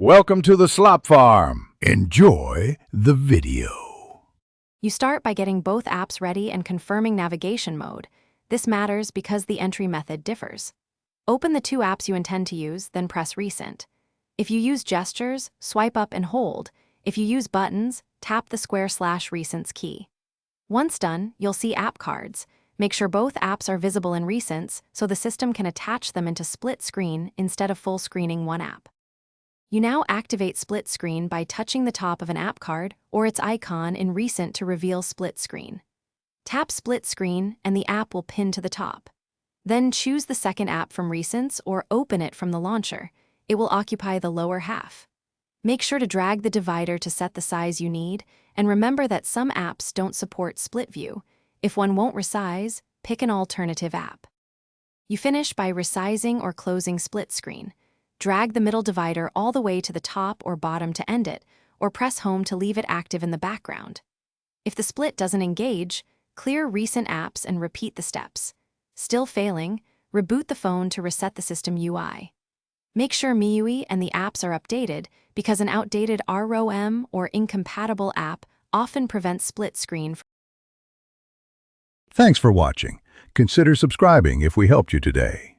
Welcome to the Slop Farm. Enjoy the video. You start by getting both apps ready and confirming navigation mode. This matters because the entry method differs. Open the two apps you intend to use, then press Recent. If you use gestures, swipe up and hold. If you use buttons, tap the */Recents key. Once done, you'll see app cards. Make sure both apps are visible in Recents so the system can attach them into split screen instead of full screening one app. You now activate split screen by touching the top of an app card or its icon in Recent to reveal split screen. Tap split screen and the app will pin to the top. Then choose the second app from Recents or open it from the launcher. It will occupy the lower half. Make sure to drag the divider to set the size you need, and remember that some apps don't support split view. If one won't resize, pick an alternative app. You finish by resizing or closing split screen. Drag the middle divider all the way to the top or bottom to end it, or press home to leave it active in the background. If the split doesn't engage, clear recent apps and repeat the steps. Still failing, reboot the phone to reset the system UI. Make sure MIUI and the apps are updated because an outdated ROM or incompatible app often prevents split screen. Thanks for watching. Consider subscribing if we helped you today.